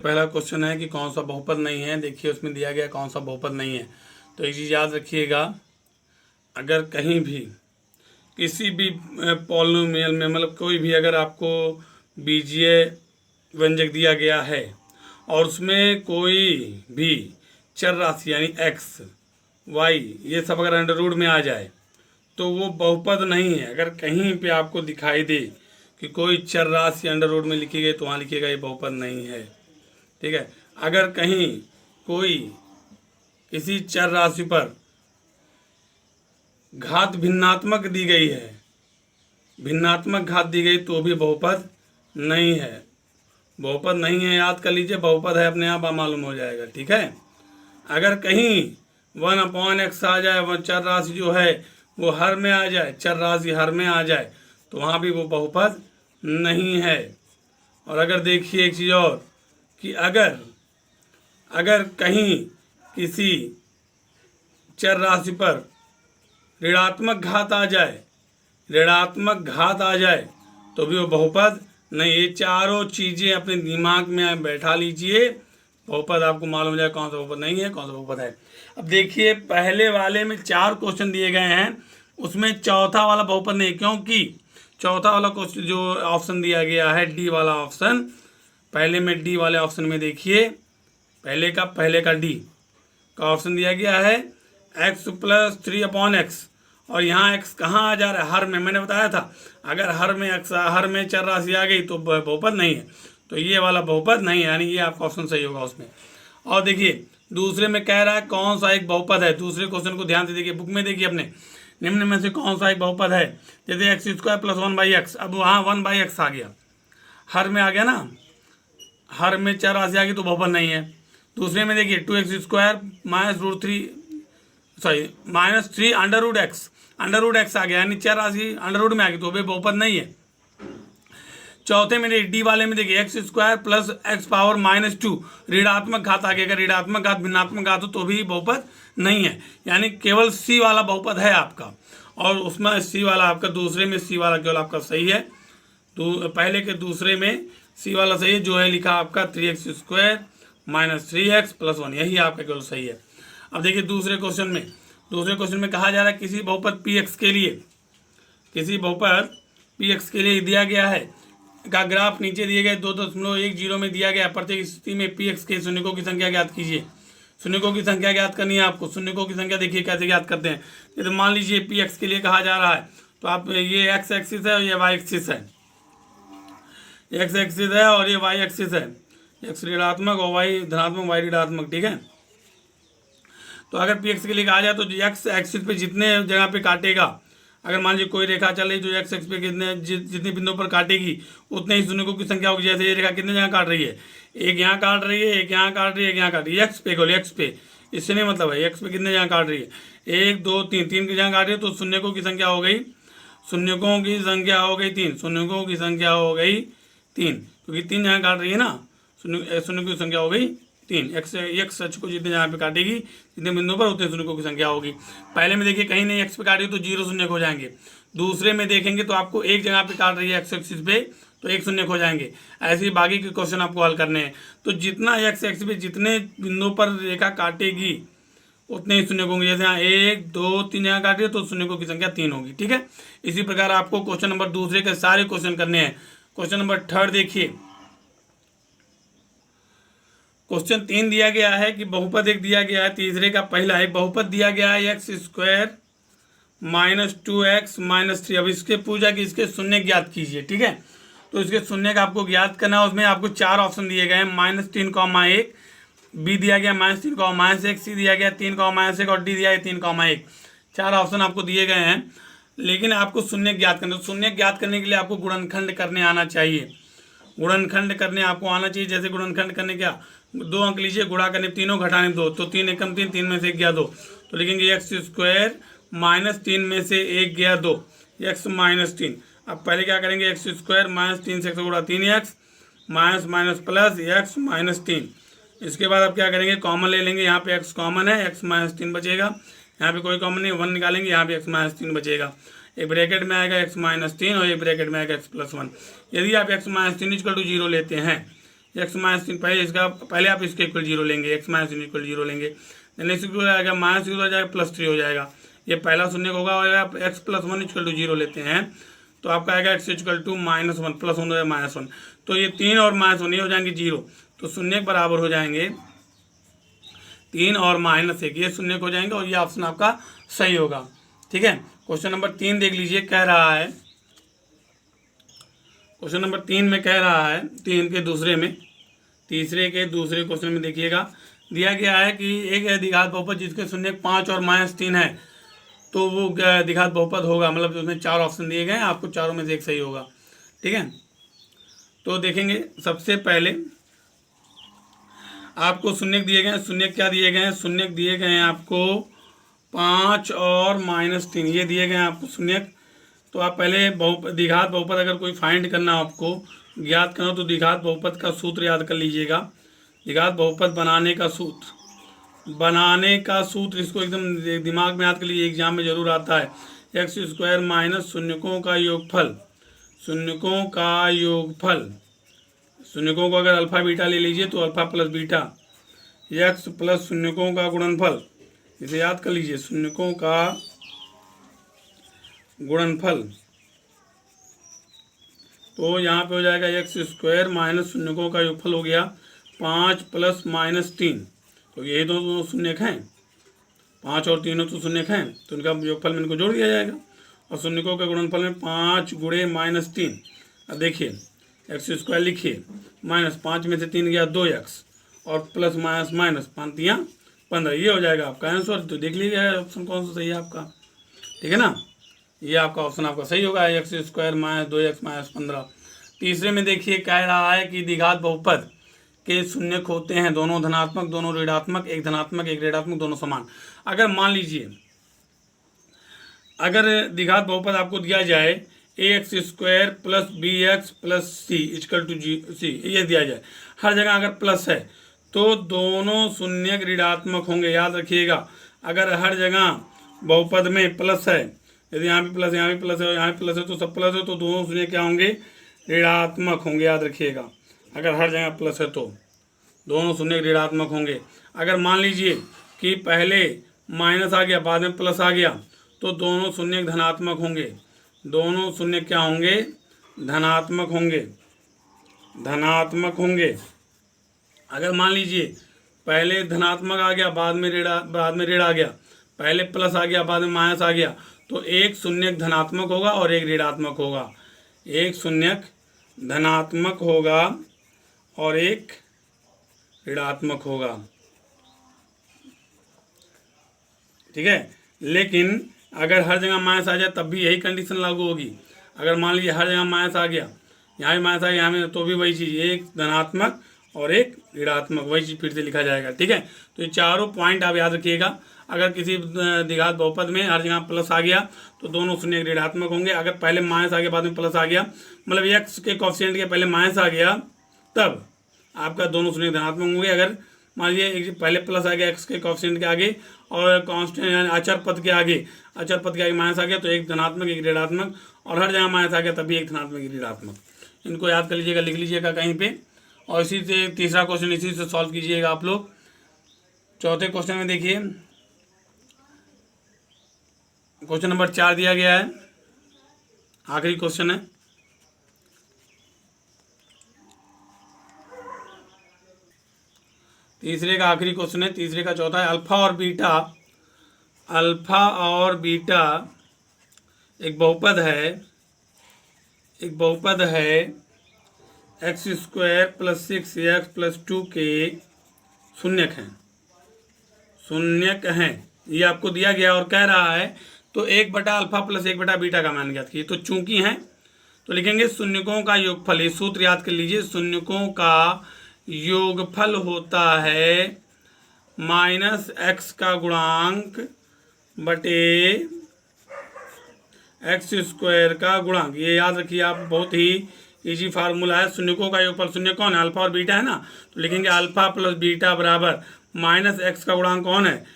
पहला क्वेश्चन है कि कौन सा बहुपद नहीं है। देखिए उसमें दिया गया कौन सा बहुपद नहीं है। तो एक चीज़ याद रखिएगा, अगर कहीं भी किसी भी पॉलिनोमियल में मतलब कोई भी अगर आपको बीजीय व्यंजक दिया गया है और उसमें कोई भी चर राशि यानी एक्स वाई ये सब अगर अंडर रूट में आ जाए तो वो बहुपद नहीं है। अगर कहीं पे आपको दिखाई दे कि कोई चर राशि अंडर रूट में लिखी गई तो वहाँ लिखिएगा ये बहुपद नहीं है। ठीक है। अगर कहीं कोई किसी चर राशि पर घात भिन्नात्मक दी गई है, भिन्नात्मक घात दी गई तो भी बहुपद नहीं है। बहुपद नहीं है याद कर लीजिए, बहुपद है अपने आप मालूम हो जाएगा। ठीक है। अगर कहीं 1/x आ जाए, वह चर राशि जो है वो हर में आ जाए, चर राशि हर में आ जाए तो वहाँ भी वो बहुपद नहीं है। और अगर देखिए एक चीज़ और कि अगर कहीं किसी चर राशि पर ऋणात्मक घात आ जाए, ऋणात्मक घात आ जाए तो भी वो बहुपद नहीं। ये चारों चीज़ें अपने दिमाग में बैठा लीजिए, बहुपद आपको मालूम हो जाए कौन सा बहुपद नहीं है, कौन सा बहुपद है। अब देखिए पहले वाले में 4 क्वेश्चन दिए गए हैं, उसमें चौथा वाला बहुपद नहीं, क्योंकि चौथा वाला क्वेश्चन जो ऑप्शन दिया गया है डी वाला ऑप्शन, पहले में डी वाले ऑप्शन में देखिए पहले का डी का ऑप्शन दिया गया है x + 3/x और यहाँ x कहाँ आ जा रहा है, हर में। मैंने बताया था अगर हर में चर राशि आ गई तो बहुपद नहीं है, तो ये वाला बहुपद नहीं है, यानी ये आपका ऑप्शन सही होगा उसमें। और देखिए दूसरे में कह रहा है कौन सा एक बहुपद है। दूसरे क्वेश्चन को ध्यान से देखिए, बुक में देखिए अपने, निम्न में से कौन सा एक बहुपद है। जैसे x² + 1/x, अब वहाँ 1/x आ गया, हर में आ गया ना, हर में चर राशि आ गई तो बहुपद नहीं है। दूसरे में देखिए 2x² -3 √x आ गया, यानी चर राशि अंडर रूट में आ गई तो भी बहुपद नहीं है। चौथे में डी वाले में देखिए x² + x⁻⁻2 ऋणात्मक घात आ गया, अगर ऋणात्मक घात भिन्नात्मक घात हो तो भी बहुपद नहीं है, यानी केवल सी वाला बहुपद है आपका। और उसमें सी वाला आपका, दूसरे में सी वाला केवल आपका सही है, तो पहले के दूसरे में सी वाला सही है, जो है लिखा आपका 3x² - 3x + 1, यही आपका केवल सही है। अब देखिए दूसरे क्वेश्चन में कहा जा रहा है किसी बहुपद px के लिए, किसी बहुपद px के लिए दिया गया है का ग्राफ नीचे दिए गए 2.10 में दिया गया। प्रत्येक स्थिति में px के शून्यकों की संख्या ज्ञात कीजिए। शून्यकों की संख्या ज्ञात करनी है आपको। शून्यकों की संख्या देखिए कैसे ज्ञात करते हैं। जैसे मान लीजिए px के लिए कहा जा रहा है तो आप ये x एक्सिस है और ये y एक्सिस है, x एक्सिस है और ये y एक्सिस है, x ऋणात्मक और y धनात्मक, y ऋणात्मक। ठीक है। तो अगर px के लिए कहा जाए तो x एक्सिस पे जितने जगह पे काटेगा, अगर मान लीजिए कोई रेखा चल रही जो x एक्सिस पे जितने बिंदुओं पर काटेगी उतने ही शून्यकों की संख्या होगी। जैसे ये रेखा कितने जगह काट रही है, एक यहाँ काट रही है, एक यहाँ काट रही है, एक यहाँ काट रही है, x पे केवल, x पे, इससे नहीं मतलब है, x पे कितने जगह काट रही है, 1 2 3 की जगह काट रही है तो शून्यकों की संख्या हो गई, शून्यकों की संख्या हो गई 3, शून्यकों की संख्या हो गई 3, क्योंकि 3 जगह काट रही है ना, शून्यकों की संख्या हो गई 3। x अक्ष को जितने जहाँ पे काटेगी, जितने बिंदुओं पर उतने शून्यकों की संख्या होगी। पहले में देखिए कहीं नहीं x पे काट रही तो 0 शून्य हो जाएंगे। दूसरे में देखेंगे तो आपको एक जगह पे काट रही है x एक्सिस पे तो 1 शून्य हो जाएंगे। ऐसे ही बाकी के क्वेश्चन आपको हल करने हैं। तो जितना x एक्सिस पे जितने बिंदुओं पर रेखा काटेगी उतने ही शून्य होंगे। जैसे यहाँ 1 2 3 जगह काट रही है तो शून्यकों की संख्या 3 होगी। ठीक है। इसी प्रकार आपको क्वेश्चन नंबर दूसरे के सारे क्वेश्चन करने हैं। क्वेश्चन नंबर 3 देखिए, क्वेश्चन 3 दिया गया है कि बहुपद एक दिया गया है, तीसरे का पहला एक बहुपद दिया गया है x² - 2x - 3। अब इसके पूछा कि इसके शून्य ज्ञात कीजिए। ठीक है। तो इसके शून्य का आपको ज्ञात करना है। उसमें आपको 4 ऑप्शन दिए गए हैं, -3,1, b दिया गया -3,-1, c दिया गया 3,-1 और d दिया गया 3,1। 4 ऑप्शन आपको दिए गए हैं, लेकिन आपको शून्य ज्ञात करना। शून्य ज्ञात करने के लिए आपको गुणनखंड करने आना चाहिए। गुणनखंड करने आपको आना चाहिए। जैसे गुणनखंड करने क्या, 2 अंक लीजिए, गुणा करने तीनों, घटाने 2, तो 3 एकम 3, 3 में से 1 गया 2, तो लिखेंगे x² - 3 में से 1 गया 2, x - 3। अब पहले क्या करेंगे, x² - 3 से 1 गुणा 3x माइनस प्लस x - 3। इसके बाद आप क्या करेंगे, कॉमन ले लेंगे। यहाँ पे x कॉमन है, x - 3 बचेगा। यहाँ पे कोई कॉमन नहीं, 1 निकालेंगे, यहाँ पे x - 3 बचेगा। एक ब्रैकेट में आएगा x - 3 और एक ब्रैकेट में आएगा x + 1। यदि आप x - 3 = 0 लेते हैं, एक्स माइनस 3 पहले आप इसके इक्वल 0 लेंगे, एक्स माइनस 3 इक्वल 0 लेंगे, नेक्स्ट इक्वल आएगा माइनस हो जाएगा +3 हो जाएगा, ये पहला शून्य होगा। और आप एक्स प्लस 1 इक्वल टू 0 लेते हैं तो आपका आएगा एक्स इक्वल टू -1 +1 हो जाएगा -1, तो ये 3 और -1 ये हो जाएंगे 0, तो शून्य के बराबर हो जाएंगे 3 और -1, ये शून्य हो जाएंगे और ये ऑप्शन आपका सही होगा। ठीक है, क्वेश्चन नंबर 3 देख लीजिए, कह रहा है क्वेश्चन नंबर 3 में कह रहा है, तीसरे के दूसरे क्वेश्चन में देखिएगा, दिया गया है कि एक द्विघात बहुपद जिसके शून्य 5 और -3 है तो वो द्विघात बहुपद होगा, मतलब उसमें 4 ऑप्शन दिए गए हैं, आपको चारों में से एक सही होगा। ठीक है, तो देखेंगे सबसे पहले आपको शून्य दिए गए हैं, शून्य क्या दिए गए हैं, शून्य दिए गए हैं आपको 5 और -3 ये दिए गए हैं आपको शून्य। तो आप पहले द्विघात बहुपद अगर कोई फाइंड करना हो, आपको ज्ञात करना हो, तो द्विघात बहुपद का सूत्र याद कर लीजिएगा। द्विघात बहुपद बनाने का सूत्र इसको एकदम दिमाग में याद कर लीजिए, एग्जाम में जरूर आता है। x² माइनस शून्यकों का योगफल, शून्यकों को अगर अल्फा बीटा ले लीजिए तो alpha plus beta, x plus शून्यकों का गुणनफल, इसे याद कर लीजिए, शून्यकों का गुणनफल। तो यहाँ पे हो जाएगा x² माइनस शून्यकों का योगफल हो गया 5 + -3, तो ये दोनों शून्य हैं, 5 और 3 तो शून्य हैं, तो इनका योगफल में इनको जोड़ दिया जाएगा। और शून्यकों के गुणनफल में 5 × -3, अब देखिए x² लिखिए, -5 में से 3 गया 2x और प्लस माइनस 5 दिया 15, ये हो जाएगा आपका आंसर। तो देख लीजिए ऑप्शन कौन सा सही है आपका। ठीक है ना, ये आपका ऑप्शन आपका सही होगा, x² - 2x - 15। तीसरे में देखिए कह रहा है कि द्विघात बहुपद के शून्यक होते हैं दोनों धनात्मक दोनों ऋणात्मक, एक धनात्मक एक ऋणात्मक दोनों समान। अगर मान लीजिए अगर द्विघात बहुपद आपको दिया जाए ax² + bx + c = c, ये दिया जाए, हर जगह अगर प्लस है तो दोनों शून्यक ऋणात्मक होंगे, याद रखिएगा। अगर हर जगह बहुपद में प्लस है, यदि यहाँ भी प्लस, यहाँ भी प्लस है, यहाँ भी प्लस है, तो सब प्लस है, तो दोनों शून्य क्या होंगे, ऋणात्मक होंगे, याद रखिएगा। अगर हर जगह प्लस है तो दोनों शून्य ऋणात्मक होंगे। अगर मान लीजिए कि पहले माइनस आ गया बाद में प्लस आ गया तो दोनों शून्य धनात्मक होंगे, दोनों शून्य क्या होंगे, धनात्मक होंगे। अगर मान लीजिए पहले धनात्मक आ गया बाद में ऋण आ गया, पहले प्लस आ गया बाद में माइनस आ गया, तो एक शून्य धनात्मक होगा और एक ऋणात्मक होगा, एक शून्य धनात्मक होगा और एक ऋणात्मक होगा। ठीक है, लेकिन अगर हर जगह माइनस आ जाए तब भी यही कंडीशन लागू होगी। अगर मान लीजिए हर जगह माइनस आ गया, यहाँ भी माइनस आ गया, यहाँ में, तो भी वही चीज़, एक धनात्मक और एक ऋणात्मक, वही चीज़ फिर से लिखा जाएगा। ठीक है, तो ये चारों पॉइंट आप याद रखिएगा। अगर किसी द्विघात बहुपद में हर जगह प्लस आ गया तो दोनों शून्य ऋणात्मक होंगे। अगर पहले माइनस आ गया बाद में प्लस आ गया, मतलब x के कोएफिशिएंट के पहले माइनस आ गया, तब आपका दोनों शून्य धनात्मक होंगे। अगर मान लीजिए पहले प्लस आ गया x के कोएफिशिएंट के आगे और कांस्टेंट अचर पद के आगे माइनस आ गया, तो एक धनात्मक एक ऋणात्मक, और हर जगह माइनस आ गया तभी एक धनात्मक एक ऋणात्मक। इनको याद कर लीजिएगा, लिख लीजिएगा कहीं पे, और इसी से तीसरा क्वेश्चन इसी से सॉल्व कीजिएगा आप लोग। चौथे क्वेश्चन में देखिए, क्वेश्चन नंबर 4 दिया गया है, आखिरी क्वेश्चन है। तीसरे का आखिरी क्वेश्चन है, तीसरे का चौथा है। अल्फा और बीटा एक बहुपद है x² + 6x + 2 के शून्यक हैं, ये आपको दिया गया और कह रहा है तो 1/α + 1/β का मान ज्ञात कीजिए। तो चूंकि हैं तो लिखेंगे शून्यकों का योगफल, ये सूत्र याद कर लीजिए, शून्यकों का योगफल होता है -x का गुणांक बटे x² का गुणांक। ये याद रखिए आप, बहुत ही इजी फार्मूला है। शून्यकों का योगफल, शून्य कौन है, अल्फा और बीटा है ना, तो लिखेंगे अल्फा + बीटा बराबर -x का गुणांक कौन है,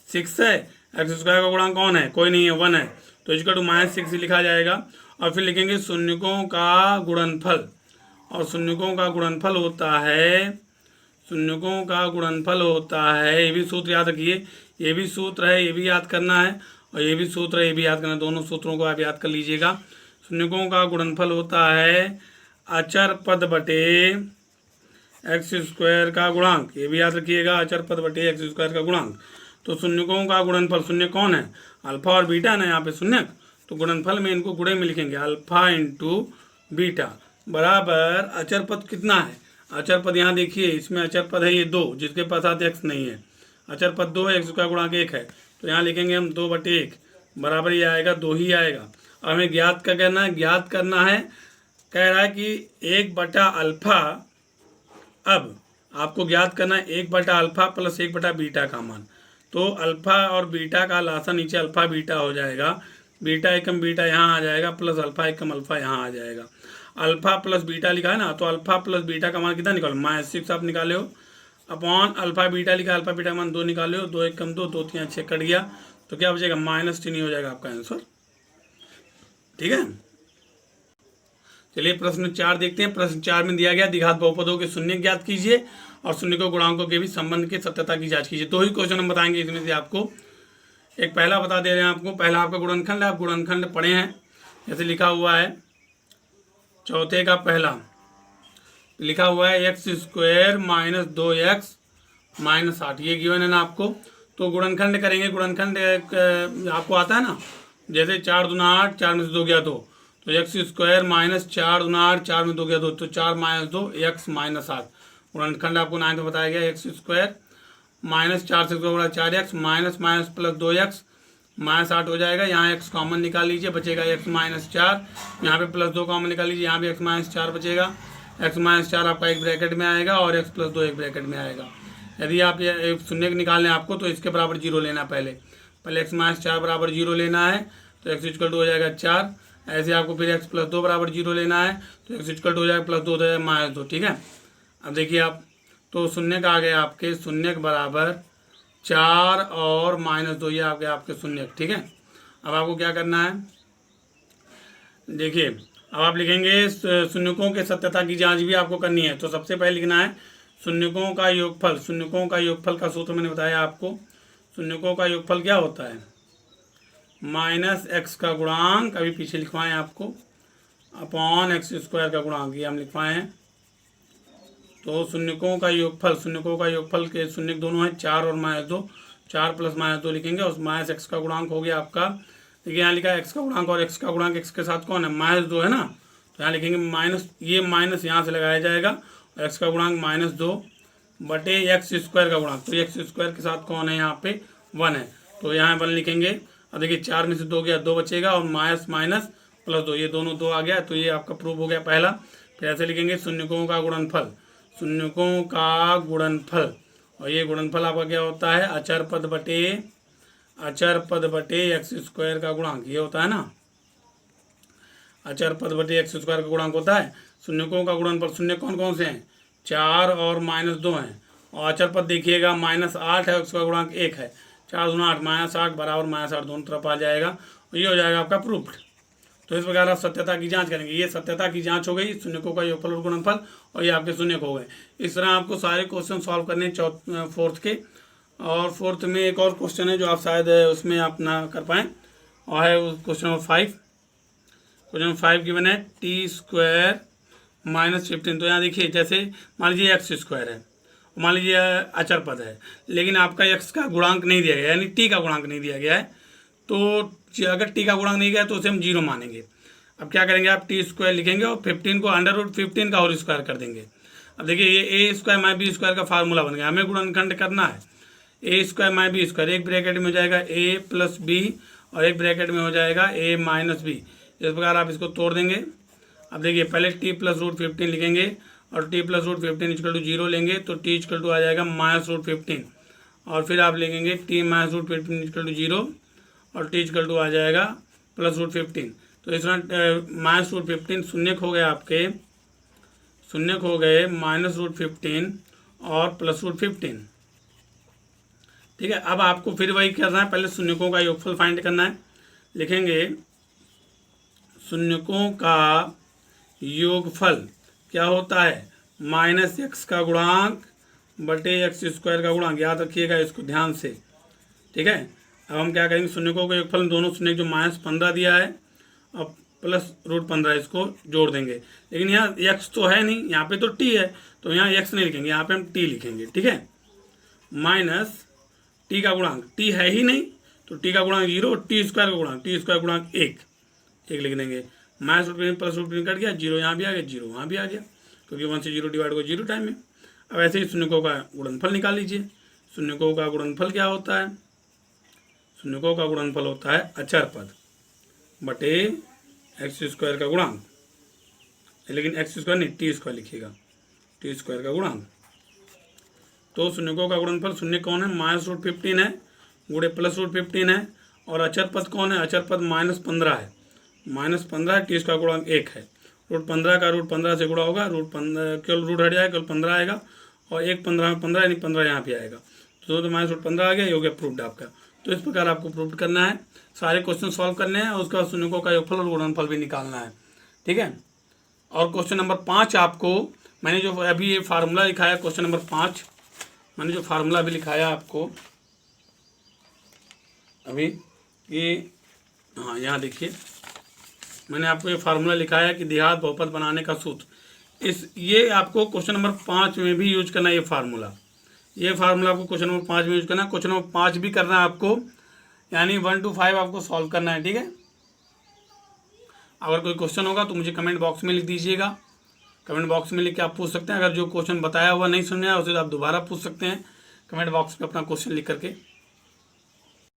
6 है, x² का गुणांक कौन है, कोई नहीं है, 1 है, तो इसका -6 लिखा जाएगा। और फिर लिखेंगे शून्यकों का गुणनफल, और शून्यकों का गुणनफल होता है, शून्यकों का गुणनफल होता है, ये भी सूत्र याद रखिए, ये भी सूत्र है, ये भी याद करना है, और ये भी सूत्र है, ये भी याद करना है। दोनों सूत्रों को आप याद कर लीजिएगा। शून्यकों का गुणनफल होता है अचर पद बटे एक्स स्क्वायर का गुणांक, ये भी याद रखिएगा, अचर पद बटे एक्स स्क्वायर का गुणांक। तो शून्यकों का गुणनफल, शून्य कौन है, अल्फा और बीटा ना यहाँ पे शून्यक, तो गुणनफल में इनको गुणे में लिखेंगे, अल्फा इंटू बीटा बराबर अचर पद कितना है, अचर पद यहाँ देखिए, इसमें अचर पद है ये 2, जिसके पास साथ एक्स नहीं है, अचर पद 2 है, एक्स का गुणांक 1 है, तो यहाँ लिखेंगे हम 2/1 बराबर ये आएगा 2 ही आएगा। अब हमें ज्ञात क्या करना है, ज्ञात करना है, कह रहा है कि 1/अल्फा, अब आपको ज्ञात करना है 1/अल्फा प्लस 1/बीटा का मान। तो अल्फा और बीटा का लासा नीचे अल्फा बीटा हो जाएगा, बीटा एकम बीटा यहाँ आ जाएगा, प्लस अल्फा एकम अल्फा यहाँ आ जाएगा। अल्फा प्लस बीटा लिखा है ना, तो अल्फा प्लस बीटा का मान कितना निकालो, -6 आप निकाले हो, अपॉन अल्फा बीटा लिखा, अल्फा बीटा का मान 2 निकाले हो, 2 एकम 2, 2 3 6 कट गया, तो क्या बचेगा -3 हो जाएगा आपका आंसर। ठीक है, चलिए प्रश्न 4 देखते हैं। प्रश्न 4 में दिया गया द्विघात बहुपदों के शून्य ज्ञात कीजिए और शून्यकों गुणांकों के भी संबंध की सत्यता की जांच कीजिए। 2 ही क्वेश्चन हम बताएंगे इसमें से आपको। एक पहला बता दे रहे हैं आपको, पहला आपका गुणनखंड है, आप गुणनखंड पढ़े हैं, जैसे लिखा हुआ है चौथे का पहला लिखा हुआ है x² - 2x - 8, ये गिवन है ना आपको। तो गुणनखंड करेंगे, गुणनखंड आपको आता है ना, जैसे 4 दूना 8, 4 में से 2 गया 2, तो x² - 4 दूना 8, 4 में 2 गया 2, तो 4 - 2 x - 8 गुणनखंड आपको 9 में बताया गया। x² - 4 से 2 4x माइनस प्लस 2x -8 हो जाएगा। यहाँ x कॉमन निकाल लीजिए, बचेगा x - 4, यहाँ पे प्लस 2 कॉमन निकाल लीजिए, यहाँ भी x - 4 बचेगा, x - 4 आपका एक ब्रैकेट में आएगा और x + 2 एक ब्रैकेट में आएगा। यदि आप ये शून्य निकालने आपको, तो इसके बराबर 0 लेना, पहले x - 4 बराबर 0 लेना है, तो x = हो जाएगा 4। ऐसे आपको फिर x + 2 बराबर 0 लेना है, तो x = हो जाएगा +2 हो जाएगा -2। ठीक है, अब देखिए आप, तो शून्य का आ गया आपके शून्य बराबर 4 और -2, ये आपके शून्य। ठीक है, अब आपको क्या करना है, देखिए अब आप लिखेंगे शून्यकों के सत्यता की जांच भी आपको करनी है। तो सबसे पहले लिखना है शून्यकों का योगफल। शून्यकों का योगफल का सूत्र मैंने बताया आपको। शून्यकों का योगफल क्या होता है, -x का गुणांक, अभी पीछे लिखवाएं आपको, अपॉन x² का गुणांक, ये हम लिखवाए हैं। तो शून्यकों का योगफल, शून्यकों का योगफल के शून्य दोनों हैं 4 और -2, 4 + -2 लिखेंगे, और -x का गुणांक हो गया आपका। देखिए यहाँ लिखा है x का गुणांक, और x का गुणांक x के साथ कौन है, -2 है ना, तो यहाँ लिखेंगे माइनस, ये माइनस यहाँ से लगाया जाएगा, और x का गुणांक -2 बटे x² का गुणांक, तो x² के साथ कौन है यहाँ पे 1 है, तो यहाँ 1 लिखेंगे। अब देखिए 4 में से 2 गया 2 बचेगा, और माइनस प्लस 2, ये दोनों 2 आ गया, तो ये आपका प्रूफ हो गया पहला। फिर ऐसे लिखेंगे शून्यकों का गुणनफल, शून्यकों का गुणनफल, और ये गुणनफल आपका क्या होता है, अचर पद बटे x² का गुणांक, ये होता है ना, अचर पद बटे x² का गुणांक होता है। शून्यकों का गुणनफल, शून्य कौन कौन से हैं, 4 और -2 हैं, और अचर पद देखिएगा -8 है, उसका गुणांक 1 है, 4 दूना 8, -8 बराबर -8 दोनों तरफ आ जाएगा, और ये हो जाएगा आपका प्रूफ्ड। तो इस प्रकार आप सत्यता की जांच करेंगे। ये सत्यता की जांच हो गई, शून्यकों का योगफल और गुणनफल, और ये आपके शून्यक हो गए। इस तरह आपको सारे क्वेश्चन सॉल्व करने फोर्थ के, और फोर्थ में एक और क्वेश्चन है जो आप शायद उसमें आप ना कर पाएँ, और है question number 5। Question number 5 given है t² - 15। तो यहाँ देखिए, जैसे मान लीजिए x² है, मान लीजिए अचर पद है, लेकिन आपका x का गुणांक नहीं दिया गया, यानी t का गुणांक नहीं दिया गया है, तो अगर t का गुणांक नहीं गया तो उसे हम 0 मानेंगे। अब क्या करेंगे, आप t² लिखेंगे और 15 को √15 का होल स्क्वायर कर देंगे। अब देखिए ये a² - b² का फार्मूला बन गया, हमें गुणनखंड करना है। a² - b², एक ब्रैकेट में हो जाएगा a + b, और एक ब्रैकेट में हो जाएगा a - b। इस प्रकार आप इसको तोड़ देंगे। अब देखिए पहले t + √15 लिखेंगे, और t + √15 = 0 लेंगे, तो t = आ जाएगा -√15, और फिर आप लिखेंगे t - √15 = 0, और t = आ जाएगा +√15। तो इस तरह -√15 शून्यक हो गए आपके, शून्यक हो गए -√15 और +√15। ठीक है, अब आपको फिर वही करना है, पहले शून्यकों का योगफल फाइंड करना है। लिखेंगे शून्यकों का योगफल, क्या होता है, माइनस एक्स का गुणांक बटे एक्स स्क्वायर का गुणांक। याद रखिएगा इसको ध्यान से, ठीक है। अब हम क्या करेंगे, शून्यकों का योगफल दोनों शून्य जो -15 दिया है अब प्लस √15 इसको जोड़ देंगे। लेकिन यहाँ एक्स तो है नहीं, यहाँ पे तो टी है, तो यहाँ एक्स नहीं लिखेंगे, यहाँ पे हम टी लिखेंगे, ठीक है। माइनस टी का गुणांक, टी है ही नहीं तो टी का गुणांक 0, टी स्क्वायर का गुणांक, टी स्क्वायर गुणांक 1 लिख देंगे। -√3 प्लस √3 कट गया, 0 यहाँ भी आ गया, 0 वहाँ भी आ गया, क्योंकि 1 से 0 डिवाइड को 0 टाइम में। अब ऐसे ही शून्यकों का गुणनफल निकाल लीजिए। शून्यकों का गुणनफल क्या होता है, शून्यकों का गुणनफल होता है अचर पद बटे एक्स स्क्वायर का गुणांक, लेकिन एक्स स्क्वायर नहीं टी स्क्वायर लिखिएगा, टी स्क्वायर का गुणांक। तो शून्यकों का गुणनफल, शून्य कौन है, -√15 है गुणे +√15 है, और अचर पद कौन है, अचर पद -15 है, -15 है, टी स्क्वायर गुणांक 1 है। √15 का √15 से गुणा होगा, √15 केवल रूट हट जाएगा, केवल 15 आएगा, और 1 15 में 15 यानी 15 यहाँ पे आएगा, तो -√15 आ गया, ये हो गया प्रूफ्ड आपका। तो इस प्रकार आपको प्रूफ करना है, सारे क्वेश्चन सॉल्व करने हैं, और उसके बाद शून्यकों का योगफल और गुणनफल भी निकालना है, ठीक है। और क्वेश्चन नंबर 5 आपको मैंने जो अभी ये फार्मूला लिखाया, क्वेश्चन नंबर 5 मैंने जो फार्मूला अभी लिखाया आपको अभी, ये हाँ यहाँ देखिए मैंने आपको ये फार्मूला लिखाया है कि देहात बहुपद बनाने का सूत्र। ये आपको क्वेश्चन नंबर 5 में भी यूज करना है। ये फार्मूला आपको क्वेश्चन नंबर 5 में यूज करना है, क्वेश्चन नंबर 5 भी करना है आपको, यानी 1 to 5 आपको सॉल्व करना है, ठीक है। अगर कोई क्वेश्चन होगा तो मुझे कमेंट बॉक्स में लिख दीजिएगा, कमेंट बॉक्स में लिख के आप पूछ सकते हैं। अगर जो क्वेश्चन बताया हुआ नहीं सुन रहे हैं उसे आप दोबारा पूछ सकते हैं, कमेंट बॉक्स में अपना क्वेश्चन लिख करके।